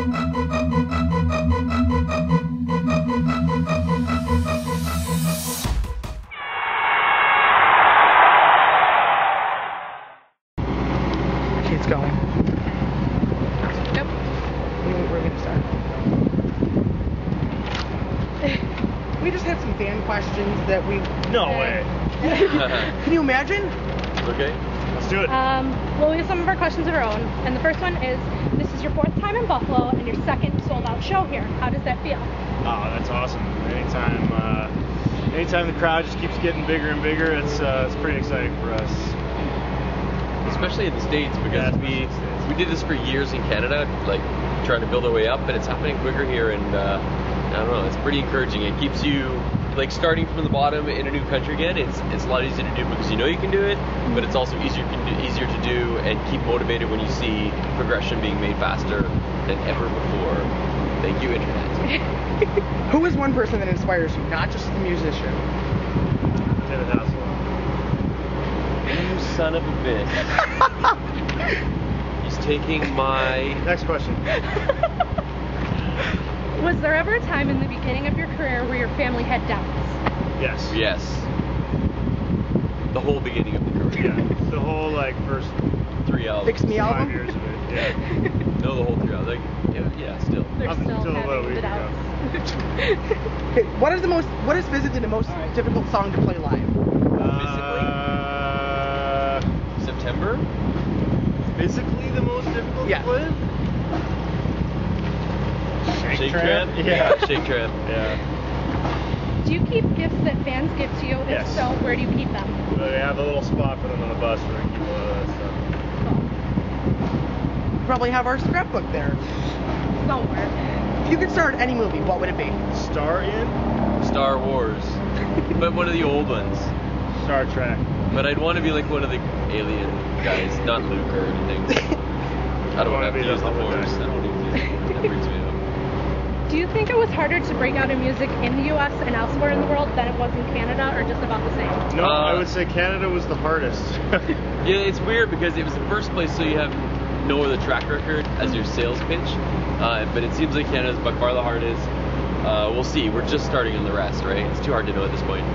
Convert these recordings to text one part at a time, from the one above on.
It's going. Yep. We're going to start. We just had some fan questions that we... No way. Can you imagine? Okay, let's do it. Well, we have some of our questions of our own. And the first one is, this is your 4th time in Buffalo and your 2nd sold-out show here. How does that feel? Oh, that's awesome. Anytime the crowd just keeps getting bigger and bigger, it's pretty exciting for us. Especially in the States, because we did this for years in Canada, like trying to build our way up, but it's happening quicker here, and I don't know, it's pretty encouraging. It keeps you like starting from the bottom in a new country again. It's a lot easier to do because you know you can do it, but it's also easier to do and keep motivated when you see progression being made faster than ever before. Thank you, Internet. Who is one person that inspires you, not just as a musician? David Hasselhoff. You son of a bitch. He's taking my... Next question. Was there ever a time in the beginning of your career where your family had doubts? Yes. Yes. The whole beginning of the career. Yeah. The whole first 3 albums. Fix Me 5 album? years of it. Yeah. No, the whole 3 albums. Yeah, still. They're Up still until about a having week the ago. doubts. Okay, what is physically the most difficult song to play live? September? Physically the most difficult Yeah. to play? Shake Trap? Yeah. Shake Trap. Yeah. Do you keep gifts that fans give to you? If Yes. so, where do you keep them? They have a little spot for them on the bus where they keep all of that stuff. You probably have our scrapbook there. Somewhere. If you could star in any movie, what would it be? Star in? Star Wars. But one of the old ones. Star Trek. But I'd want to be like one of the alien guys, not Luke or anything. I don't want to have to use the Force. I don't need to. That brings me up. Do you think it was harder to break out in music in the U.S. and elsewhere in the world than it was in Canada, or just about the same? No, I would say Canada was the hardest. Yeah, it's weird because it was the first place, so you have no other track record as your sales pitch. But it seems like Canada's by far the hardest. We'll see. We're just starting on the rest, right? It's too hard to know at this point.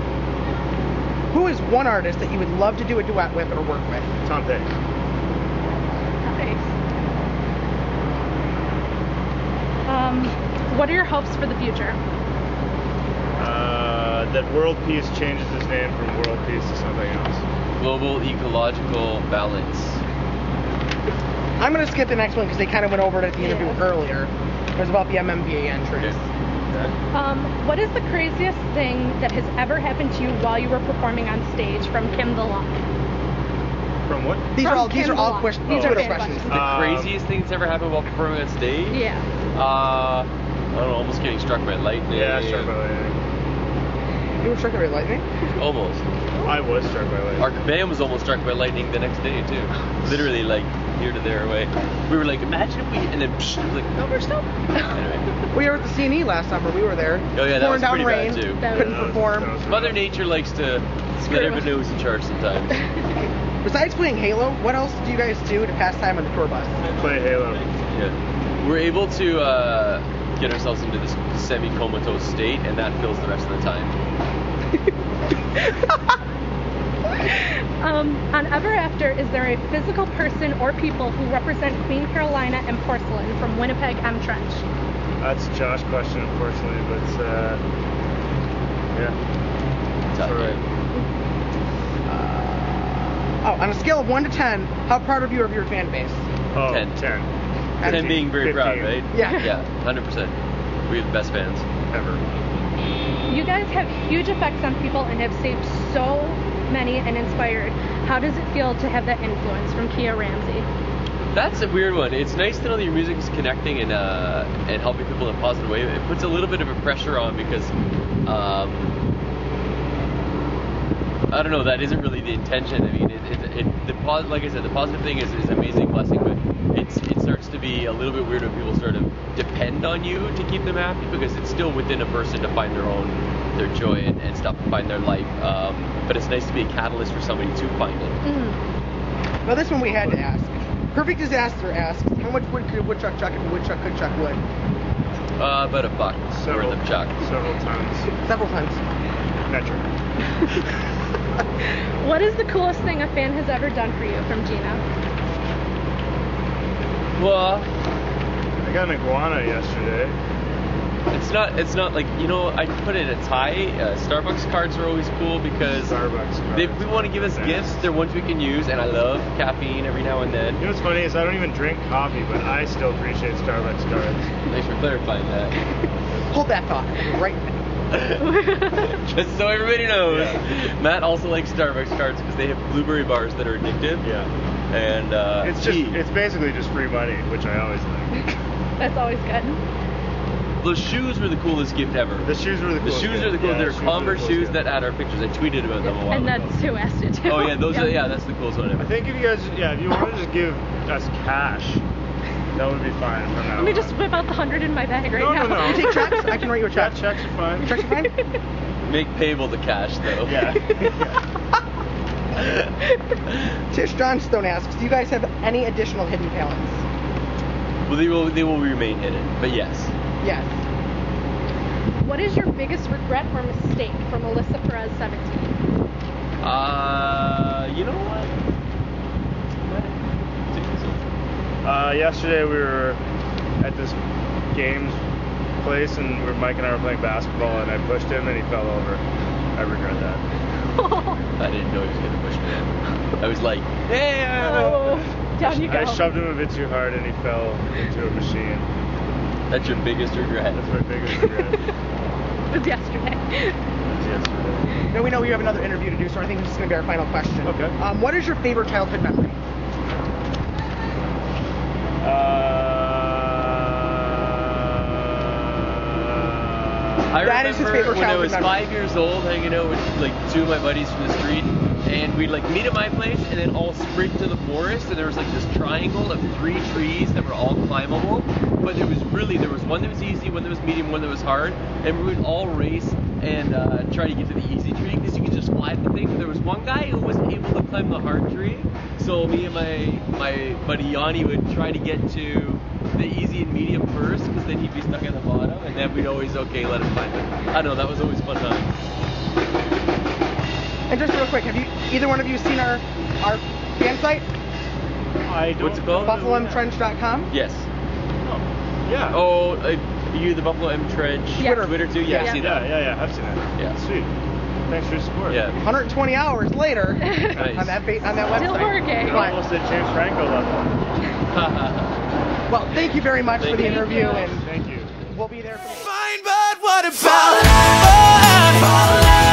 Who is one artist that you would love to do a duet with or work with? Tom Petty. Nice. What are your hopes for the future? That World Peace changes its name from World Peace to something else. Global ecological balance. I'm going to skip the next one because they kind of went over it at the interview earlier. It was about the MMVA entries. What is the craziest thing that has ever happened to you while you were performing on stage from Kim the Lock? From what? These are all Kim Block. questions. These are Twitter fan questions. questions. The craziest thing that's ever happened while performing on stage? Yeah. I don't know, almost getting struck by lightning. Yeah, struck by lightning. You were struck by lightning? Almost. I was struck by lightning. Our band was almost struck by lightning the next day, too. Literally, here to there away. We were like, imagine if we... And then, psh, it was like, no, we're still... Anyway. We were at the C&E last summer. We were there. Oh, yeah, that pouring was down pretty rain. bad, too. Couldn't perform. Mother Nature likes to let everybody know who's in charge sometimes. Besides playing Halo, what else do you guys do to pass time on the tour bus? Play Halo. Yeah. We're able to get ourselves into this semi-comatose state, and that fills the rest of the time. On Ever After, is there a physical person or people who represent Queen Carolina and porcelain from Winnipeg M Trench? That's a Josh question, unfortunately, but yeah. It's all right. On a scale of 1 to 10, how proud are you of your fan base? Oh, 10. 10. 10 being very 15. proud, right? Yeah. Yeah, 100%. We have the best fans. Ever. You guys have huge effects on people and have saved so many and inspired. How does it feel to have that influence from Kia Ramsey? That's a weird one. It's nice to know that your music is connecting and helping people in a positive way. It puts a little bit of a pressure on because I don't know. That isn't really the intention. I mean, like I said, the positive thing is an amazing blessing, but it starts to be a little bit weird when people sort of depend on you to keep them happy because it's still within a person to find their joy and stuff, to find their life. But it's nice to be a catalyst for somebody to find it. Well, this one we had to ask. Perfect Disaster asks, how much wood could a woodchuck chuck if a woodchuck could chuck wood? About $1 worth of chuck. Several tons. Several tons. Metric. What is the coolest thing a fan has ever done for you from Gina? Well, I got an iguana yesterday. it's not like, you know, I put it at tie. Starbucks cards are always cool because Starbucks cards we want to give us gifts. They're ones we can use, and I love caffeine every now and then. You know what's funny is I don't even drink coffee, but I still appreciate Starbucks cards. Thanks for clarifying that. Hold that thought. Right. Just so everybody knows, Yeah. Matt also likes Starbucks cards because they have blueberry bars that are addictive. Yeah. And It's basically just free money, which I always like. That's always good. those shoes were the coolest gift ever. The shoes were the The coolest. shoes are the coolest. They're Converse shoes that had our pictures. I tweeted about them a while And ago. that's who asked it too. Oh yeah, those are that's the coolest one ever. I think if you guys, if you want to just give us cash, that would be fine from now Let me on. just whip out the 100 in my bag right now. No. You take checks? I can write you a check. Checks are fine. Checks are fine? Make payable the cash though. Yeah. Tish Johnstone asks, do you guys have any additional hidden talents? Well, they will remain hidden, but yes. Yes. What is your biggest regret or mistake from Alyssa Perez 17? You know what? Yesterday we were at this games place and Mike and I were playing basketball and I pushed him and he fell over. I regret that. I didn't know he was gonna push me. I was like, yeah. Oh, down you go. I shoved him a bit too hard and he fell into a machine. That's your biggest regret. That's my biggest regret. It was yesterday. Yesterday. No, we know we have another interview to do, so I think this is going to be our final question. Okay. What is your favorite childhood memory? I That is his remember favorite when I was childhood memory. 5 years old, hanging out with like two of my buddies from the street, and we'd like meet at my place and then all sprint to the forest, and there was like this triangle of 3 trees that were all climbable, but there was one that was easy, one that was medium, one that was hard, and we would all race and try to get to the easy tree because you could just fly the thing. But there was one guy who wasn't able to climb the hard tree, so me and my buddy Yanni would try to get to the easy and medium first, because then he'd be stuck at the bottom, and then we'd always let him climb it. I don't know, that was always a fun time. And just real quick, have you either one of you seen our fan site? I don't What's it called? BuffaloMTrench.com? Yes. Oh, yeah. Oh, you the Buffalo M Trench Yeah. Twitter too? Yeah, Yeah. I've seen that. Yeah, I've seen that. Yeah. Sweet. Thanks for your support. Yeah. 120 hours later Nice. on that website. Still working. But, Almost at James Franco level. well, thank you very much for the Thank you. interview, and Thank you. we'll be there for Fine, but what about love?